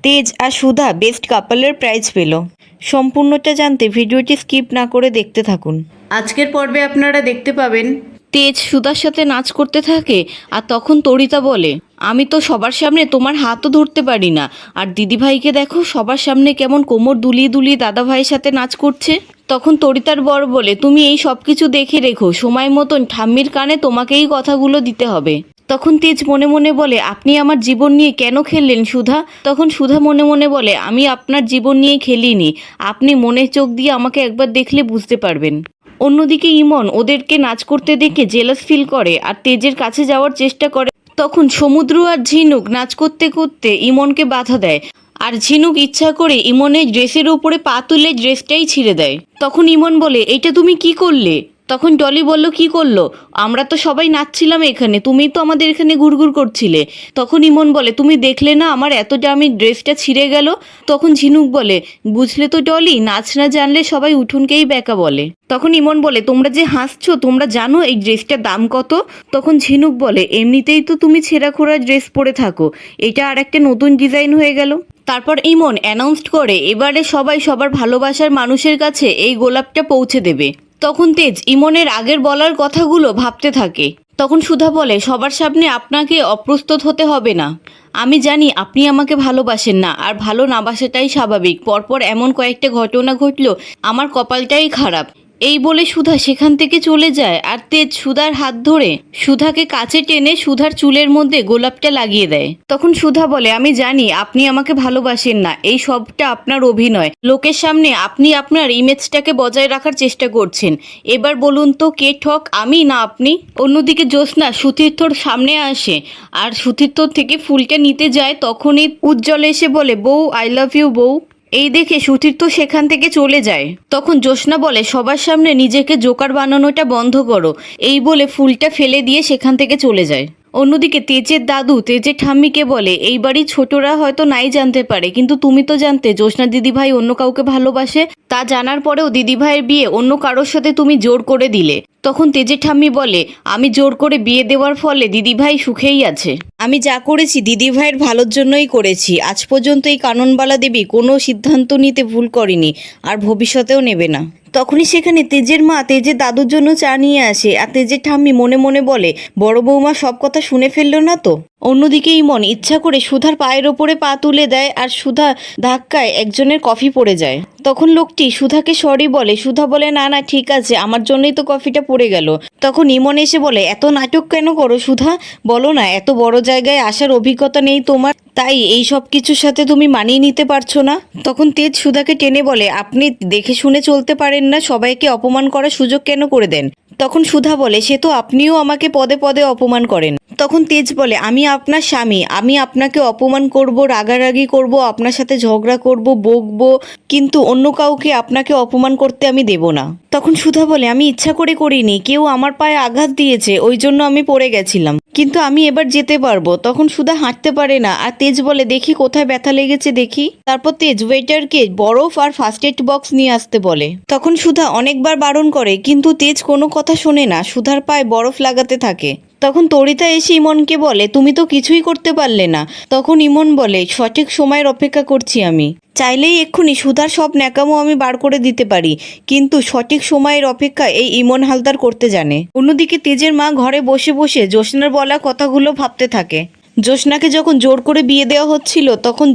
তেজ আর সুধা best কাপলের prize পেল। সম্পূর্ণটা জানতে ভিডিওটি স্কিপ না করে দেখতে থাকুন। আজকের পর্বে আপনারা দেখতে পাবেন তেজ সুধার সাথে নাচ করতে থাকে, আর তখন তরিতা বলে, আমি তো সবার সামনে তোমার হাতও ধরতে পারি না, আর দিদিভাইকে দেখো সবার সামনে কেমন কোমর দুলিয়ে দুলিয়ে দাদা ভাইয়ের সাথে নাচ করছে। তখন তরিতার বর বলে, তুমি এই সব কিছু দেখে রেখো, সময় মতন ঠাম্মির কানে তোমাকেই কথাগুলো দিতে হবে। তখন তেজ মনে মনে বলে, আপনি আমার জীবন নিয়ে কেন খেললেন সুধা? তখন সুধা মনে মনে বলে, আমি আপনার জীবন নিয়ে খেলিনি, আপনি মনের চোখ দিয়ে আমাকে একবার দেখলে বুঝতে পারবেন। অন্যদিকে ইমন ওদেরকে নাচ করতে দেখে জেলাস ফিল করে আর তেজের কাছে যাওয়ার চেষ্টা করে। তখন সমুদ্র আর ঝিনুক নাচ করতে করতে ইমনকে বাধা দেয়, আর ঝিনুক ইচ্ছা করে ইমনের ড্রেসের উপরে পা তুলে ড্রেসটাই ছিঁড়ে দেয়। তখন ইমন বলে, এটা তুমি কি করলে? তখন ডলি বলল, কি করলো? আমরা তো সবাই নাচছিলাম এখানে, তুমি তো আমাদের এখানে ঘুরঘুর করছিলে। তখন ইমন বলে, তুমি দেখলে না আমার এত দামি ড্রেসটা ছিঁড়ে গেল? তখন ঝিনুক বলে, বুঝলে তো ডলি, নাচ না জানলে সবাই উঠোনকেই বেকা বলে। তখন ইমন বলে, তোমরা যে হাসছো, তোমরা জানো এই ড্রেসটার দাম কত? তখন ঝিনুক বলে, এমনিতেই তো তুমি ছেঁড়া খোড়া ড্রেস পরে থাকো, এটা আর একটা নতুন ডিজাইন হয়ে গেল। তারপর ইমন অ্যানাউন্সড করে, এবারে সবাই সবার ভালোবাসার মানুষের কাছে এই গোলাপটা পৌঁছে দেবে। তখন তেজ ইমনের আগের বলার কথাগুলো ভাবতে থাকে। তখন সুধা বলে, সবার সামনে আপনাকে অপ্রস্তুত হতে হবে না, আমি জানি আপনি আমাকে ভালোবাসেন না, আর ভালো না বাসাটাই স্বাভাবিক, পরপর এমন কয়েকটা ঘটনা ঘটলো, আমার কপালটাই খারাপ। এই বলে সুধা সেখান থেকে চলে যায়, আর তেজ সুধার হাত ধরে সুধাকে কাছে টেনে সুধার চুলের মধ্যে গোলাপটা লাগিয়ে দেয়। তখন সুধা বলে, আমি জানি আপনি আমাকে ভালোবাসেন না, এই সবটা আপনার অভিনয়, লোকের সামনে আপনি আপনার ইমেজটাকে বজায় রাখার চেষ্টা করছেন। এবার বলুন তো কে ঠক, আমি না আপনি? অন্যদিকে জ্যোৎস্না সুতীর্থর সামনে আসে আর সুতীর্থর থেকে ফুলটা নিতে যায়, তখনই উজ্জ্বল এসে বলে, বউ আই লাভ ইউ বউ। এই দেখে সুতীর্থ সেখান থেকে চলে যায়। তখন জ্যোৎস্না বলে, সবার সামনে নিজেকে জোকার বানানোটা বন্ধ করো, এই বলে ফুলটা ফেলে দিয়ে সেখান থেকে চলে যায়। অন্যদিকে তেজের দাদু তেজের ঠাম্মিকে বলে, এই বাড়ির ছোটরা হয়তো নাই জানতে পারে, কিন্তু তুমি তো জানতে জ্যোৎস্না দিদিভাই অন্য কাউকে ভালোবাসে, তা জানার পরেও দিদিভাইয়ের বিয়ে অন্য কারোর সাথে তুমি জোর করে দিলে। তখন তেজের ঠাম্মি বলে, আমি জোর করে বিয়ে দেওয়ার ফলে দিদিভাই সুখেই আছে, আমি যা করেছি দিদিভাইয়ের ভালোর জন্যই করেছি, আজ পর্যন্ত এই কাননবালা দেবী কোনো সিদ্ধান্ত নিতে ভুল করেনি, আর ভবিষ্যতেও নেবে না। তখনই সেখানে তেজের মা তেজের দাদুর জন্য চা নিয়ে আসে, আর তেজের ঠাম্মি মনে মনে বলে, বড় বৌমা সব কথা শুনে ফেললো না তো? অন্যদিকে ইমন ইচ্ছা করে সুধার পায়ের ওপরে পা তুলে দেয়, আর সুধা ধাক্কায় একজনের কফি পড়ে যায়। তখন লোকটি সুধাকে সরি বলে, সুধা বলে, না না ঠিক আছে, আমার জন্যই তো কফিটা পড়ে গেল। তখন ইমন এসে বলে, এত নাটক কেন করো সুধা, বলো না এত বড় জায়গায় আসার অভিজ্ঞতা নেই তোমার, তাই এই সব কিছুর সাথে তুমি মানিয়ে নিতে পারছো না? তখন তেজ সুধাকে টেনে বলে, আপনি দেখে শুনে চলতে পারেন না, সবাইকে অপমান করার সুযোগ কেন করে দেন? তখন সুধা বলে, সে তো আপনিও আমাকে পদে পদে অপমান করেন। তখন তেজ বলে, আমি আপনার স্বামী, আমি আপনাকে অপমান করব, রাগারাগি করব, আপনার সাথে ঝগড়া করব, বকবো, কিন্তু অন্য কাউকে আপনাকে অপমান করতে আমি দেব না। তখন সুধা বলে, আমি ইচ্ছা করে করিনি, কেউ আমার পায়ে আঘাত দিয়েছে, ওই জন্য আমি পড়ে গেছিলাম, কিন্তু আমি এবার যেতে পারবো। তখন সুধা হাঁটতে পারে না, আর তেজ বলে, দেখি কোথায় ব্যথা লেগেছে দেখি। তারপর তেজ ওয়েটারকে বরফ আর ফার্স্ট এড বক্স নিয়ে আসতে বলে। তখন সুধা অনেকবার বারণ করে, কিন্তু তেজ কোনো কথা শোনে না, সুধার পায়ে বরফ লাগাতে থাকে। তখন তরিতা এসে ইমনকে বলে, তুমি তো কিছুই করতে পারলে না। তখন ইমন বলে, সঠিক সময়ের অপেক্ষা করছি, আমি চাইলেই এক্ষুনি সুধার সব ন্যাকামো আমি বার করে দিতে পারি, কিন্তু সঠিক সময়ের অপেক্ষা এই ইমন হালদার করতে জানে। অন্যদিকে তেজের মা ঘরে বসে বসে জ্যোৎস্নার বলা কথাগুলো ভাবতে থাকে। জ্যোৎস্নাকে যখন জোর করে বিয়ে দেওয়া হচ্ছিল, তখন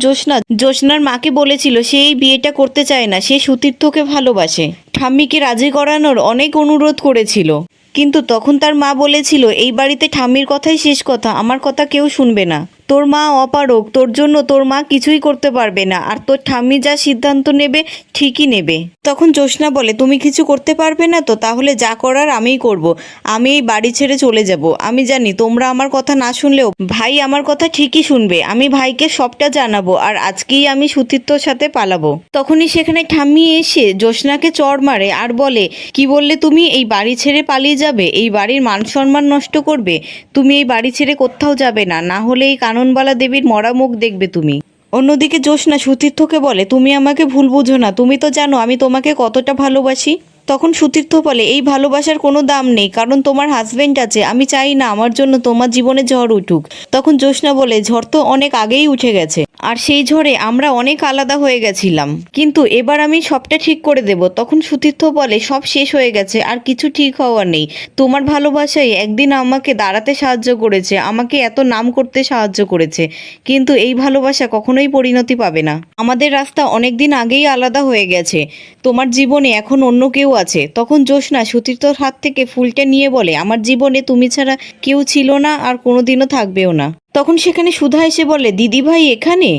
জ্যোৎস্নার মাকে বলেছিল সে এই বিয়েটা করতে চায় না, সে সুতীর্থকে ভালোবাসে। ঠাম্মিকে রাজি করানোর অনেক অনুরোধ করেছিল, কিন্তু তখন তার মা বলেছিল, এই বাড়িতে ঠাম্মির কথাই শেষ কথা, আমার কথা কেউ শুনবে না, তোর মা অপারগ, তোর জন্য তোর মা কিছুই করতে পারবে না, আর তোর ঠাম্মি যা সিদ্ধান্ত নেবে ঠিকই নেবে। তখন জ্যোৎস্না বলে, তুমি কিছু করতে পারবে না তো, তাহলে যা করার আমিই করব, আমি এই বাড়ি ছেড়ে চলে যাব। আমি জানি তোমরা আমার কথা না শুনলেও ভাই আমার কথা ঠিকই শুনবে, আমি ভাইকে সবটা জানাবো, আর আজকেই আমি সুতীর্থর সাথে পালাবো। তখনই সেখানে ঠাম্মি এসে জ্যোৎস্নাকে চড় মারে আর বলে, কি বললে তুমি? এই বাড়ি ছেড়ে পালিয়ে যাবে? এই বাড়ির মান সম্মান নষ্ট করবে? তুমি এই বাড়ি ছেড়ে কোথাও যাবে না, না হলে এই কাননবালা দেবীর মরা মুখ দেখবে তুমি। অন্যদিকে জ্যোৎস্না সুতীর্থকে বলে, তুমি আমাকে ভুল বুঝো না, তুমি তো জানো আমি তোমাকে কতটা ভালোবাসি। তখন সুতীর্থ বলে, এই ভালোবাসার কোনো দাম নেই, কারণ তোমার হাজবেন্ড আছে, আমি চাই না আমার জন্য তোমার জীবনে ঝড় উঠুক। তখন জ্যোৎস্না বলে, ঝড় তো অনেক আগেই উঠে গেছে, আর সেই ঝড়ে আমরা অনেক আলাদা হয়ে গেছিলাম, কিন্তু এবার আমি সবটা ঠিক করে দেব। তখন সুতীর্থ বলে, সব শেষ হয়ে গেছে, আর কিছু ঠিক হওয়ার নেই। তোমার ভালোবাসাই একদিন আমাকে দাঁড়াতে সাহায্য করেছে, আমাকে এত নাম করতে সাহায্য করেছে, কিন্তু এই ভালোবাসা কখনোই পরিণতি পাবে না। আমাদের রাস্তা অনেক দিন আগেই আলাদা হয়ে গেছে, তোমার জীবনে এখন অন্য কেউ আছে। তখন জ্যোৎস্না সুতীর্থর হাত থেকে ফুলটা নিয়ে বলে, আমার জীবনে তুমি ছাড়া কেউ ছিল না, আর কোনোদিনও থাকবেও না। তখন সেখানে সুধা এসে বলে, দিদি ভাই এখানে?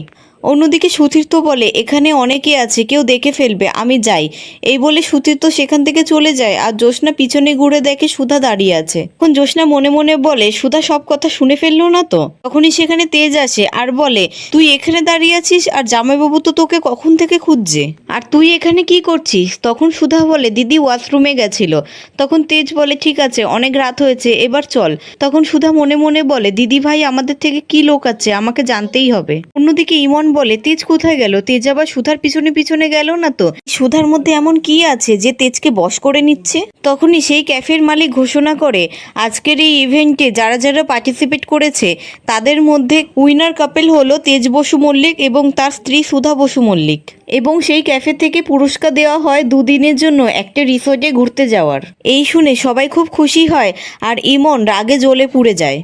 অন্যদিকে সুতীর্থ বলে, এখানে অনেকে আছে, কেউ দেখে ফেলবে, আমি যাই। এই বলে সুতীর্থ সেখান থেকে চলে যায়, আর জ্যোৎস্না পিছনে ঘুরে দেখে সুধা দাঁড়িয়ে আছে। তখন জ্যোৎস্না মনে মনে বলে, সুধা সব কথা শুনে ফেললো না তো? তখনই সেখানে তেজ আসে আর বলে, তুই এখানে দাঁড়িয়ে আছিস, আর জামাইবাবু তো তোকে কখন থেকে খুঁজছে, আর তুই এখানে কি করছিস? তখন সুধা বলে, দিদি ওয়াশরুমে গেছিল। তখন তেজ বলে, ঠিক আছে, অনেক রাত হয়েছে, এবার চল। তখন সুধা মনে মনে বলে, দিদি ভাই আমাদের থেকে কি লোক আছে, আমাকে জানতেই হবে। অন্যদিকে ইমন বলে, তেজ কোথায় গেল? তেজ আবার সুধার পিছনে পিছনে গেল না তো? সুধার মধ্যে এমন কি আছে যে তেজকে বশ করে নিচ্ছে? তখনই সেই ক্যাফের মালিক ঘোষণা করে, আজকের এই ইভেন্টে যারা যারা পার্টিসিপেট করেছে তাদের মধ্যে উইনার কাপেল হলো তেজ বসু মল্লিক এবং তার স্ত্রী সুধা বসু মল্লিক, এবং সেই ক্যাফে থেকে পুরস্কার দেওয়া হয় 2 দিনের জন্য একটা রিসোর্টে ঘুরতে যাওয়ার। এই শুনে সবাই খুব খুশি হয়, আর ইমন রাগে জ্বলে পুড়ে যায়।